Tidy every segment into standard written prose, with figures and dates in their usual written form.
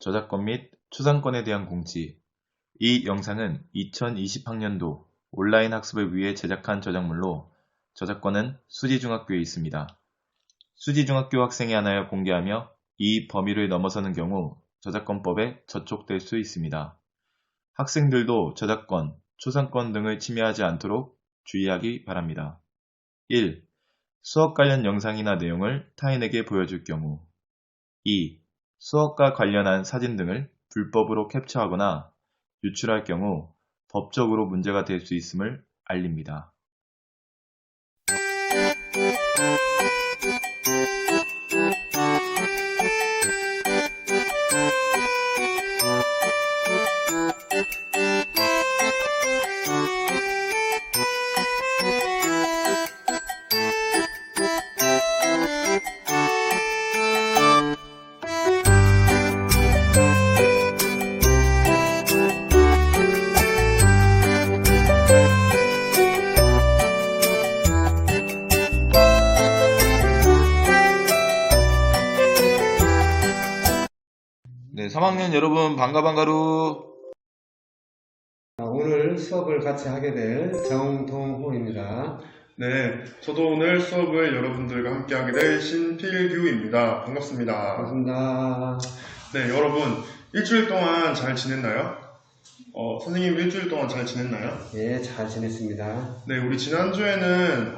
저작권 및 초상권에 대한 공지. 이 영상은 2020학년도 온라인 학습을 위해 제작한 저작물로 저작권은 수지중학교에 있습니다. 수지중학교 학생에 한하여 공개하며 이 범위를 넘어서는 경우 저작권법에 저촉될 수 있습니다. 학생들도 저작권, 초상권 등을 침해하지 않도록 주의하기 바랍니다. 1. 수업 관련 영상이나 내용을 타인에게 보여줄 경우. 2. 수업과 관련한 사진 등을 불법으로 캡처하거나 유출할 경우 법적으로 문제가 될 수 있음을 알립니다. 네, 3학년 여러분 반가루. 오늘 수업을 같이 하게 될 정동호입니다. 네, 저도 오늘 수업을 여러분들과 함께 하게 될 신필규입니다. 반갑습니다. 반갑습니다. 네, 여러분 일주일 동안 잘 지냈나요? 선생님 일주일 동안 잘 지냈나요? 예, 잘 지냈습니다. 네, 우리 지난주에는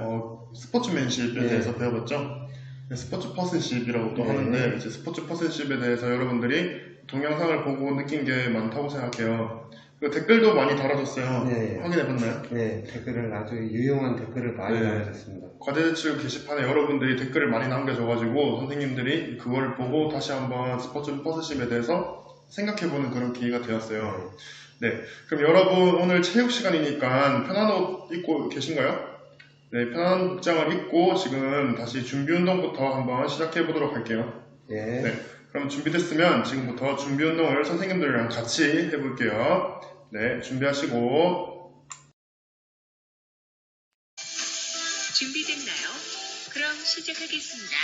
스포츠맨십에 네. 대해서 배워봤죠? 네, 스포츠 퍼슨십이라고도 네. 하는데 이제 스포츠 퍼슨십에 대해서 여러분들이 동영상을 보고 느낀 게 많다고 생각해요. 그리고 댓글도 많이 달아줬어요. 네. 확인해봤나요? 네, 댓글을 아주 유용한 댓글을 많이 네. 남겨줬습니다. 과제제출 게시판에 여러분들이 댓글을 많이 남겨줘가지고 선생님들이 그걸 보고 다시 한번 스포츠 퍼스십에 대해서 생각해보는 그런 기회가 되었어요. 네, 그럼 여러분 오늘 체육 시간이니까 편한 옷 입고 계신가요? 네, 편한 복장을 입고 지금 다시 준비 운동부터 한번 시작해보도록 할게요. 예. 네, 그럼 준비됐으면 지금부터 준비 운동을 선생님들이랑 같이 해볼게요. 네, 준비하시고. 준비됐나요? 그럼 시작하겠습니다.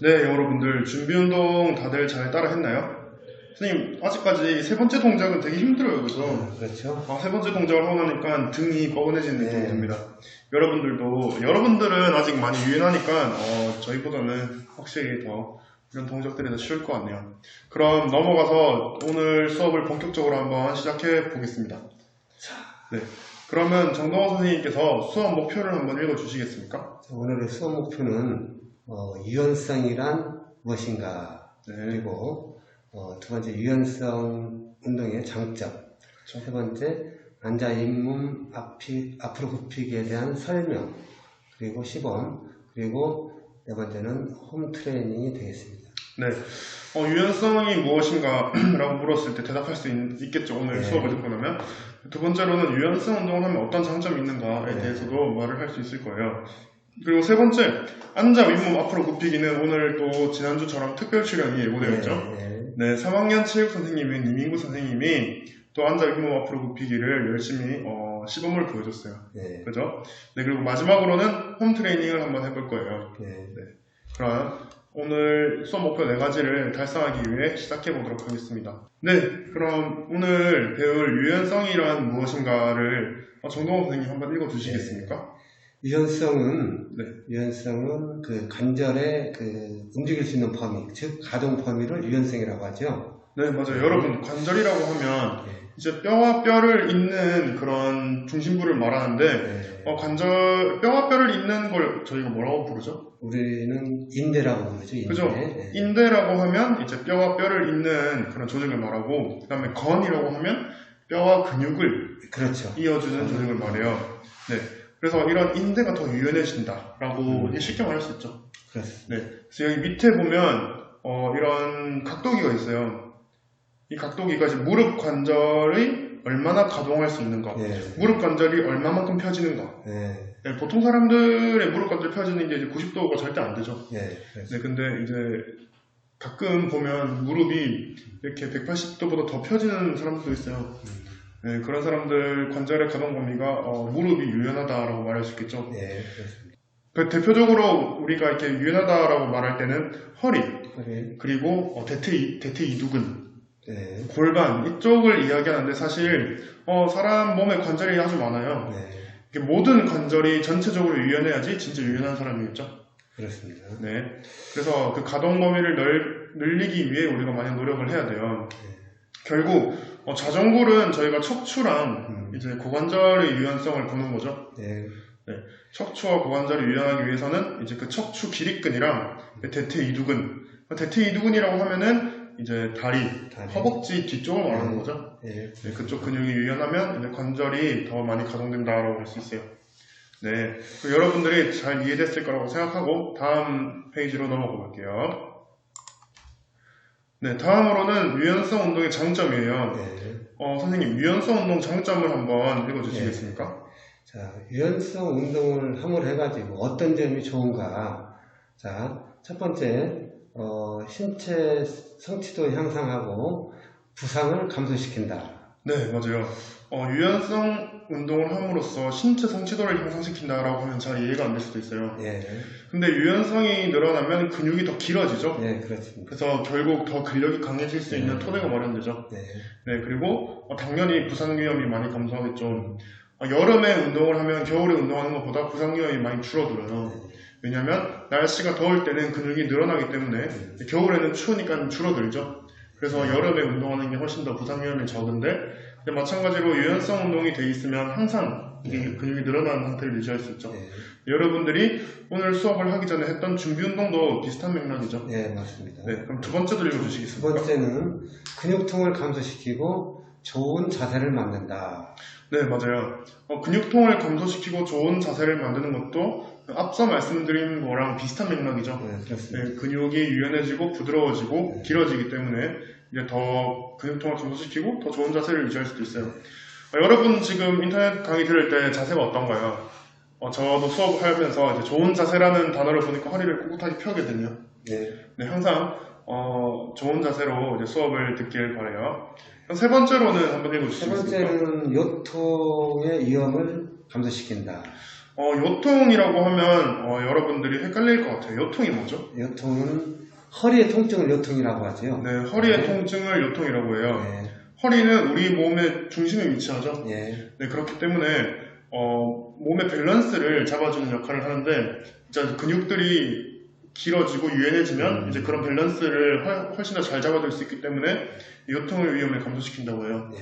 네, 여러분들 준비 운동 다들 잘 따라 했나요? 선생님, 아직까지 세 번째 동작은 되게 힘들어요, 그죠? 그렇죠. 세 번째 동작을 하고 나니까 등이 뻐근해지는 느낌이 네. 듭니다. 여러분들은 아직 많이 유연하니까 저희보다는 확실히 더 이런 동작들이 더 쉬울 것 같네요. 그럼 넘어가서 오늘 수업을 본격적으로 한번 시작해 보겠습니다. 네, 그러면 정동호 선생님께서 수업 목표를 한번 읽어주시겠습니까? 오늘의 수업 목표는 유연성이란 무엇인가, 네, 그리고 두 번째 유연성 운동의 장점, 그렇죠. 세 번째 앉아 잇몸 앞으로 굽히기에 대한 설명, 그리고 시범, 그리고 네 번째는 홈 트레이닝이 되겠습니다. 네, 유연성이 무엇인가 라고 물었을 때 대답할 수 있겠죠, 오늘 네. 수업을 듣고 나면. 두 번째로는 유연성 운동을 하면 어떤 장점이 있는가에 네. 대해서도 말을 할 수 있을 거예요. 그리고 세 번째, 앉아 윗몸 앞으로 굽히기는 오늘 또 지난주처럼 특별 출연이 예고되어 있죠. 네, 3학년 체육 선생님인 이민구 선생님이 또 앉아 윗몸 앞으로 굽히기를 열심히 시범을 보여줬어요. 네. 그죠? 네, 그리고 마지막으로는 홈 트레이닝을 한번 해볼 거예요. 네. 그럼 오늘 수업 목표 4가지를 달성하기 위해 시작해 보도록 하겠습니다. 네, 그럼 오늘 배울 유연성이란 무엇인가를 정동호 선생님 한번 읽어주시겠습니까? 유연성은 네. 그 관절의 움직일 수 있는 범위, 즉 가동 범위를 유연성이라고 하죠. 네, 맞아요. 여러분, 관절이라고 하면 네. 이제 뼈와 뼈를 잇는 그런 중심부를 말하는데 네. 뼈와 뼈를 잇는 걸 저희가 뭐라고 부르죠? 우리는 인대라고 부르죠. 인대. 그죠? 네. 인대라고 하면 이제 뼈와 뼈를 잇는 그런 조직을 말하고, 그 다음에 건이라고 하면 뼈와 근육을 그렇죠. 이어주는 조직을 말해요. 네. 그래서 이런 인대가 더 유연해진다라고 쉽게 말할 수 있죠. 그렇습니다. 네. 그래서 여기 밑에 보면 이런 각도기가 있어요. 이 각도기가 이제 무릎 관절이 얼마나 가동할 수 있는가, 네. 무릎 관절이 얼마만큼 펴지는가. 네. 네, 보통 사람들의 무릎 관절 펴지는 게 이제 90도가 절대 안 되죠. 네. 네, 근데 이제 가끔 보면 무릎이 이렇게 180도보다 더 펴지는 사람들도 있어요. 네, 그런 사람들 관절의 가동 범위가 무릎이 유연하다라고 말할 수 있겠죠. 네. 그렇습니다. 그 대표적으로 우리가 이렇게 유연하다라고 말할 때는 허리, 허리. 그리고 대퇴 이두근, 네. 골반 이쪽을 이야기하는데 사실 사람 몸에 관절이 아주 많아요. 네. 이게 모든 관절이 전체적으로 유연해야지 진짜 유연한 사람이겠죠. 그렇습니다. 네. 그래서 그 가동 범위를 늘리기 위해 우리가 많이 노력을 해야 돼요. 결국 자전골은 저희가 척추랑 이제 고관절의 유연성을 보는 거죠. 네. 네. 척추와 고관절이 유연하기 위해서는 이제 그 척추 기립근이랑 대퇴 이두근. 대퇴 이두근이라고 하면은 이제 다리, 허벅지 뒤쪽을 말하는 거죠. 네. 네, 그쪽 근육이 유연하면 이제 관절이 더 많이 가동된다라고 할 수 있어요. 네, 여러분들이 잘 이해됐을 거라고 생각하고 다음 페이지로 넘어가 볼게요. 네, 다음으로는 유연성 운동의 장점이에요. 네. 선생님, 유연성 운동 장점을 한번 읽어주시겠습니까? 자, 유연성 운동을 함으로 해가지고 어떤 점이 좋은가? 자, 첫 번째, 신체 성취도 향상하고 부상을 감소시킨다. 네, 맞아요. 유연성 운동을 함으로써 신체 성취도를 향상시킨다라고 하면 잘 이해가 안 될 수도 있어요. 예. 근데 유연성이 늘어나면 근육이 더 길어지죠. 네, 그렇습니다. 그래서 결국 더 근력이 강해질 수 있는 토대가 마련되죠. 네. 네, 그리고 당연히 부상 위험이 많이 감소하겠죠. 여름에 운동을 하면 겨울에 운동하는 것보다 부상 위험이 많이 줄어들어요. 왜냐하면 날씨가 더울 때는 근육이 늘어나기 때문에 겨울에는 추우니까 줄어들죠. 그래서 여름에 운동하는 게 훨씬 더 부상 위험이 적은데, 근데 마찬가지로 유연성 운동이 돼 있으면 항상 이게 근육이 늘어나는 상태를 유지할 수 있죠. 네. 여러분들이 오늘 수업을 하기 전에 했던 준비 운동도 비슷한 맥락이죠. 네, 맞습니다. 네, 그럼 두 번째도 두 읽어주시겠습니까? 번째는 근육통을 감소시키고 좋은 자세를 만든다. 네, 맞아요. 근육통을 감소시키고 좋은 자세를 만드는 것도 앞서 말씀드린 거랑 비슷한 맥락이죠. 네, 그렇습니다. 네, 근육이 유연해지고 부드러워지고 길어지기 때문에 이제 더 근육통을 감소시키고 더 좋은 자세를 유지할 수도 있어요. 여러분 지금 인터넷 강의 들을 때 자세가 어떤가요? 저도 수업을 하면서 이제 좋은 자세라는 단어를 보니까 허리를 꿋꿋하게 펴게 되네요. 네. 네, 항상 좋은 자세로 이제 수업을 듣길 바라요. 그럼 세 번째로는 한번 세 읽어주시겠습니까? 번째는 요통의 위험을 감소시킨다. 요통이라고 하면 여러분들이 헷갈릴 것 같아요. 요통이 뭐죠? 요통은 허리의 통증을 요통이라고 하죠. 네, 허리의 통증을 요통이라고 해요. 네. 허리는 우리 몸의 중심에 위치하죠. 예. 네, 그렇기 때문에 몸의 밸런스를 잡아주는 역할을 하는데 진짜 근육들이 길어지고 유연해지면 이제 그런 밸런스를 훨씬 더 잘 잡아줄 수 있기 때문에 요통의 위험을 감소시킨다고 해요. 예.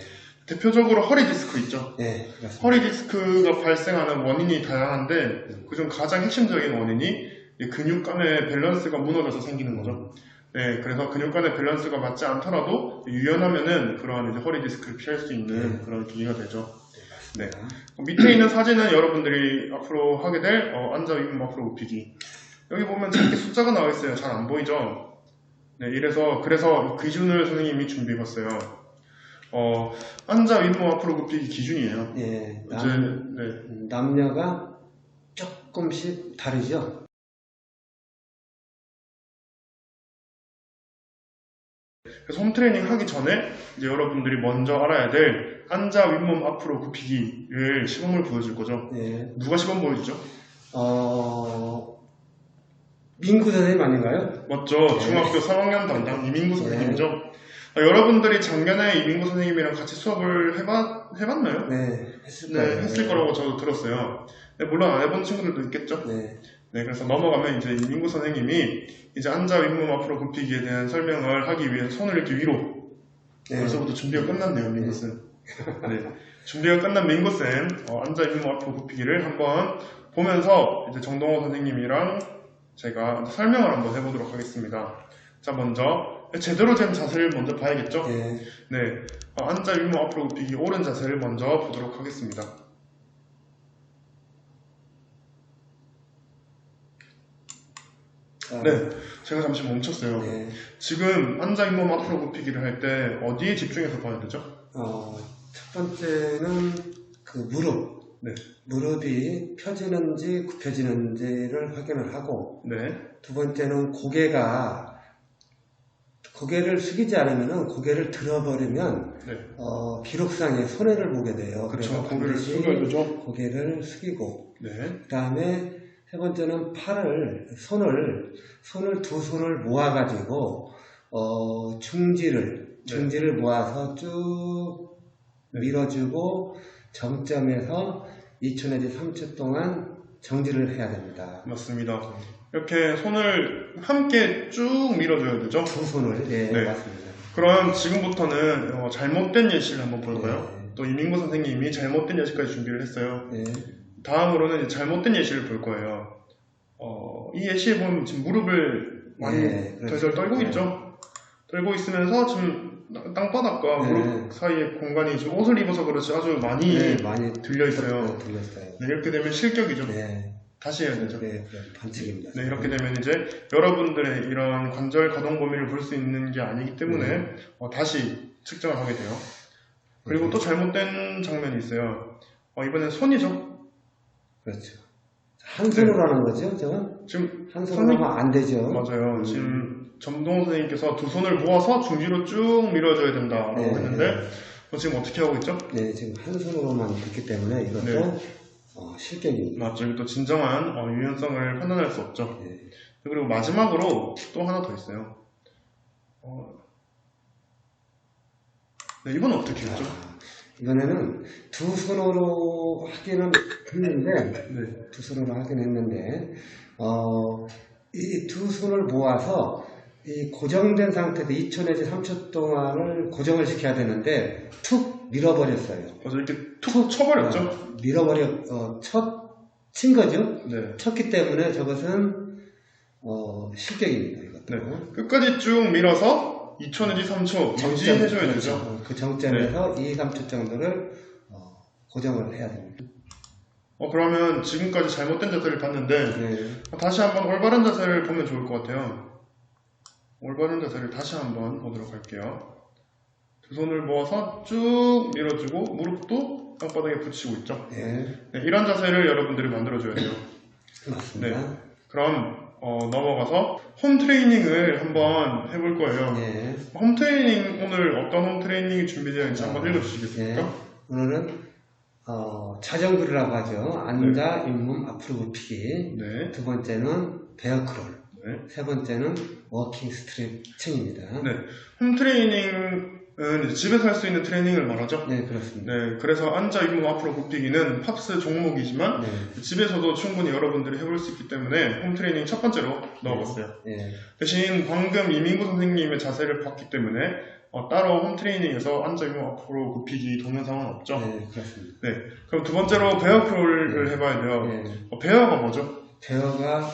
대표적으로 허리 디스크 있죠. 예, 그렇습니다. 허리 디스크가 발생하는 원인이 다양한데 그중 가장 핵심적인 원인이 이 근육 간의 밸런스가 무너져서 생기는 거죠. 네, 그래서 근육 간의 밸런스가 맞지 않더라도 유연하면은 그러한 이제 허리 디스크를 피할 수 있는 그런 기회가 되죠. 네. 밑에 있는 사진은 여러분들이 앞으로 하게 될 앉아 윗몸 앞으로 굽히기. 여기 보면 작게 숫자가 나와 있어요. 잘 안 보이죠? 네, 그래서 기준을 선생님이 준비해봤어요. 앉아 윗몸 앞으로 굽히기 기준이에요. 예, 네. 남녀가 조금씩 다르죠. 그래서 홈트레이닝 하기 전에 이제 여러분들이 먼저 알아야 될 앉아 윗몸 앞으로 굽히기를 시범을 보여줄 거죠. 예. 누가 시범 보여주죠? 민구 선생님 아닌가요? 맞죠. 중학교 3학년 담당 이민구 선생님이죠. 여러분들이 작년에 이민구 선생님이랑 같이 수업을 해봤나요? 네, 했을 네, 거예요. 했을 거라고 저도 들었어요. 네, 물론 안 해본 친구들도 있겠죠. 네. 네, 그래서 넘어가면 이제 이민구 선생님이 이제 앉아 윗몸 앞으로 굽히기에 대한 설명을 하기 위해 손을 이렇게 위로. 네. 벌써부터 준비가 끝났네요, 민구쌤. 네, 준비가 끝난 민구쌤 앉아 윗몸 앞으로 굽히기를 한번 보면서 이제 정동호 선생님이랑 제가 설명을 한번 해보도록 하겠습니다. 자, 먼저 제대로 된 자세를 먼저 봐야겠죠? 네. 네, 앉아 윗몸 앞으로 굽히기 옳은 자세를 먼저 보도록 하겠습니다. 네, 제가 잠시 멈췄어요. 네. 지금 앉아 윗몸 앞으로 굽히기를 할 때 어디에 집중해서 봐야 되죠? 첫 번째는 그 무릎. 네. 무릎이 펴지는지 굽혀지는지를 확인을 하고, 네. 두 번째는 고개를 숙이지 않으면 고개를 들어버리면 네. 기록상에 손해를 보게 돼요. 그쵸, 그래서 고개를 반드시 숙여야 되죠. 고개를 숙이고, 네. 그 다음에 세 번째는 손을 두 손을 모아가지고 중지를 모아서 쭉 밀어주고 정점에서 2초 내지 3초 동안 정지를 해야 됩니다. 맞습니다. 이렇게 손을 함께 쭉 밀어줘야 되죠? 두 손을, 네. 맞습니다. 그럼 지금부터는 잘못된 예시를 한번 볼까요? 네. 또 이민구 선생님이 잘못된 예시까지 준비를 했어요. 네. 다음으로는 이제 잘못된 예시를 볼 거예요. 이 예시에 보면 지금 무릎을 많이 덜덜 떨고 있죠? 떨고 있으면서 지금 땅바닥과 무릎 사이에 공간이 좀 옷을 입어서 그렇지 아주 많이 들려 있어요. 네, 이렇게 되면 실격이죠. 네. 다시 해야 되죠. 네, 반칙입니다. 네, 이렇게 되면 이제 여러분들의 이런 관절 가동 범위를 볼 수 있는 게 아니기 때문에 다시 측정을 하게 돼요. 그리고 또 잘못된 장면이 있어요. 이번엔 손이죠. 그렇죠. 한 손으로 하는 거죠, 저건? 지금 한 손으로 하면 안 되죠. 맞아요. 지금 점동호 선생님께서 두 손을 모아서 중지로 쭉 밀어줘야 된다라고 했는데 지금 어떻게 하고 있죠? 네, 지금 한 손으로만 했기 때문에 이것도 실격입니다. 맞죠. 이것도 진정한 유연성을 판단할 수 없죠. 네. 그리고 마지막으로 또 하나 더 있어요. 네, 이건 어떻게 했죠? 이번에는 두 손으로 하기는 했는데, 이 두 손을 모아서 이 고정된 상태에서 2초 내지 3초 동안을 고정을 시켜야 되는데 툭 밀어버렸어요. 맞아, 이렇게 툭 쳐버렸죠? 친 거죠? 네. 쳤기 때문에 저것은 실격입니다. 이것도. 네. 끝까지 쭉 밀어서 2초 내지 3초 정지해줘야 되죠. 그 정점에서 2, 3초 정도를 고정을 해야 됩니다. 그러면 지금까지 잘못된 자세를 봤는데 다시 한번 올바른 자세를 보면 좋을 것 같아요. 올바른 자세를 다시 한번 보도록 할게요. 두 손을 모아서 쭉 밀어주고 무릎도 땅바닥에 붙이고 있죠. 네, 이런 자세를 여러분들이 만들어줘야 돼요. 맞습니다. 네. 그럼 넘어가서 홈 트레이닝을 한번 해볼 거예요. 네. 홈 트레이닝 오늘 어떤 홈 트레이닝이 준비되어 있는지 한번 읽어주시겠습니까? 네. 오늘은 자전거라고 하죠. 앉아 잇몸 앞으로 굽히기. 네. 두 번째는 베어크롤. 네. 세 번째는 워킹 스트레칭입니다. 네. 홈 트레이닝은 이제 집에서 할 수 있는 트레이닝을 말하죠. 네, 그렇습니다. 네, 그래서 앉아 잇몸 앞으로 굽히기는 팝스 종목이지만 네. 집에서도 충분히 여러분들이 해볼 수 있기 때문에 홈 트레이닝 첫 번째로 넣어봤어요. 네. 대신 방금 이민구 선생님의 자세를 봤기 때문에 따로 홈 트레이닝에서 앉아 잇몸 앞으로 굽히기 동영상은 없죠. 네, 그렇습니다. 네, 그럼 두 번째로 베어크롤을 해봐야 돼요. 네. 베어가 뭐죠? 베어가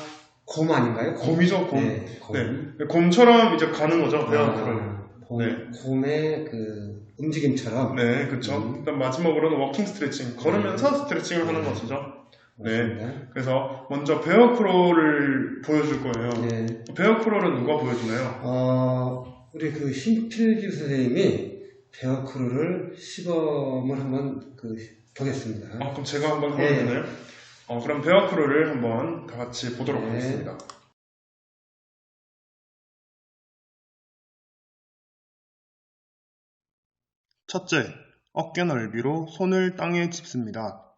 곰 아닌가요? 곰이죠, 곰. 네, 곰. 네, 곰처럼 이제 가는 거죠, 베어크롤. 네. 곰의 그 움직임처럼. 네, 그쵸. 일단 마지막으로는 워킹 스트레칭, 걸으면서 스트레칭을 하는 것이죠. 네. 그래서 먼저 베어크롤을 보여줄 거예요. 네. 베어크롤은 누가 보여주나요? 우리 그 신필규 선생님이 베어크롤을 시범을 한번 보겠습니다. 그럼 제가 한번 해도 되나요? 그럼 베어크롤을 한번 다 같이 보도록 하겠습니다. 첫째, 어깨 넓이로 손을 땅에 짚습니다.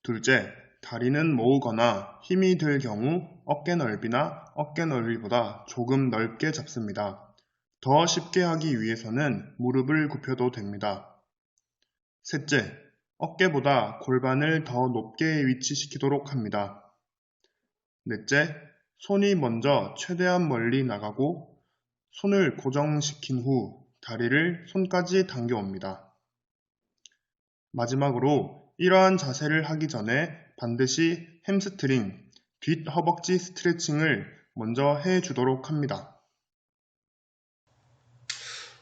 둘째, 다리는 모으거나 힘이 들 경우 어깨 넓이나 어깨 넓이보다 조금 넓게 잡습니다. 더 쉽게 하기 위해서는 무릎을 굽혀도 됩니다. 셋째, 어깨보다 골반을 더 높게 위치시키도록 합니다. 넷째, 손이 먼저 최대한 멀리 나가고 손을 고정시킨 후 다리를 손까지 당겨옵니다. 마지막으로 이러한 자세를 하기 전에 반드시 햄스트링, 뒷 허벅지 스트레칭을 먼저 해주도록 합니다.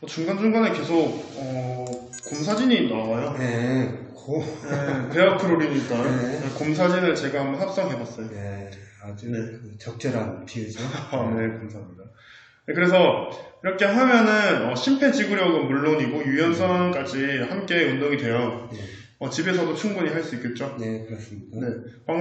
중간중간에 계속 곰 사진이 나와요. 네, 베어크롤이니까 네. 곰 사진을 제가 한번 합성해봤어요. 네, 아주 적절한 비유죠. 네, 감사합니다. 네, 그래서 이렇게 하면은 심폐지구력은 물론이고 유연성까지 함께 운동이 돼요. 네. 집에서도 충분히 할 수 있겠죠. 네, 그렇습니다.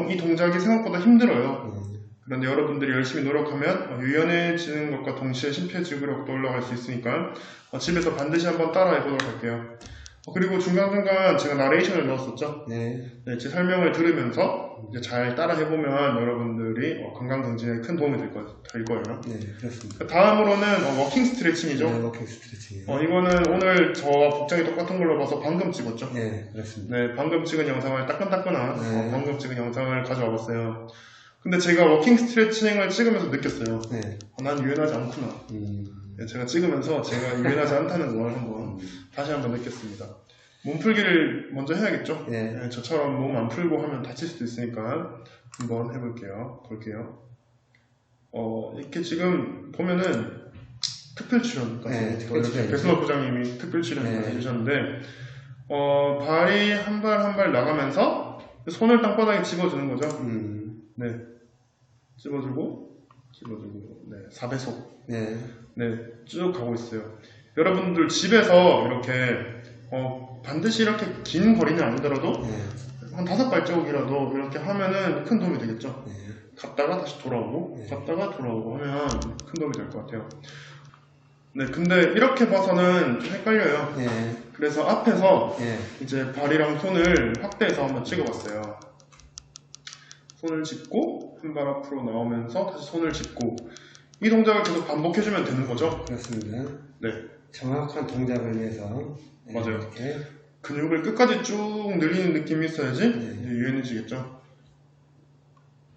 이 동작이 생각보다 힘들어요. 네. 그런데 여러분들이 열심히 노력하면 유연해지는 것과 동시에 심폐지구력도 올라갈 수 있으니까 집에서 반드시 한번 따라해보도록 할게요. 그리고 중간중간 제가 나레이션을 넣었었죠. 네. 제 설명을 들으면서 이제 잘 따라해보면 여러분들이 건강증진에 큰 도움이 될 거예요. 네, 그렇습니다. 다음으로는 워킹 스트레칭이죠. 네, 워킹 스트레칭이요. 이거는 오늘 저와 복장이 똑같은 걸로 봐서 방금 찍었죠. 네, 그렇습니다. 네, 방금 찍은 영상을 따끈따끈한 네. 방금 찍은 영상을 가져와 봤어요. 근데 제가 워킹 스트레칭을 찍으면서 느꼈어요. 네. 난 유연하지 않구나. 네, 제가 찍으면서 제가 유연하지 않다는 걸 다시 한번 느꼈습니다. 몸풀기를 먼저 해야겠죠? 네. 저처럼 몸 안 풀고 하면 다칠 수도 있으니까 한번 해볼게요. 이렇게 지금 보면은 특별 출연까지 네, 특별 출연. 배순호 부장님이 특별 출연을 네. 해주셨는데 발이 한 발 한 발 나가면서 손을 땅바닥에 집어주는 거죠. 네, 집어주고, 네, 4배속. 네. 네, 쭉 가고 있어요. 여러분들 집에서 이렇게 반드시 이렇게 긴 거리는 아니더라도 네. 한 5발자국이라도 이렇게 하면은 큰 도움이 되겠죠. 네. 갔다가 다시 돌아오고, 네. 갔다가 돌아오고 하면 큰 도움이 될 것 같아요. 네, 근데 이렇게 봐서는 좀 헷갈려요. 네. 그래서 앞에서 네. 이제 발이랑 손을 확대해서 한번 찍어봤어요. 손을 짚고 한 발 앞으로 나오면서 다시 손을 짚고 이 동작을 계속 반복해주면 되는 거죠. 그렇습니다. 네, 정확한 동작을 위해서. 네, 맞아요. 이렇게. 근육을 끝까지 쭉 늘리는 느낌이 있어야지 네. 이제 유연해지겠죠.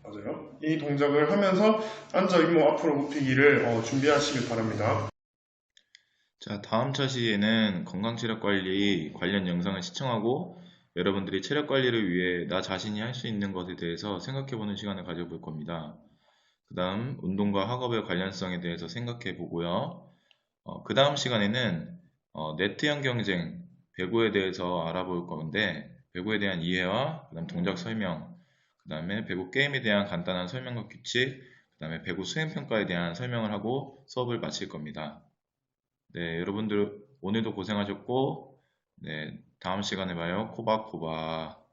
맞아요. 이 동작을 하면서 앉아 잇몸 앞으로 굽히기를 준비하시길 바랍니다. 자, 다음 차시에는 건강체력관리 관련 영상을 시청하고 여러분들이 체력관리를 위해 나 자신이 할 수 있는 것에 대해서 생각해보는 시간을 가져볼 겁니다. 그 다음 운동과 학업의 관련성에 대해서 생각해 보고요. 그 다음 시간에는 네트형 경쟁, 배구에 대해서 알아볼 건데 배구에 대한 이해와 그 다음 동작 설명, 그 다음에 배구 게임에 대한 간단한 설명과 규칙, 그 다음에 배구 수행평가에 대한 설명을 하고 수업을 마칠 겁니다. 네, 여러분들 오늘도 고생하셨고 네, 다음 시간에 봐요. 코박코박.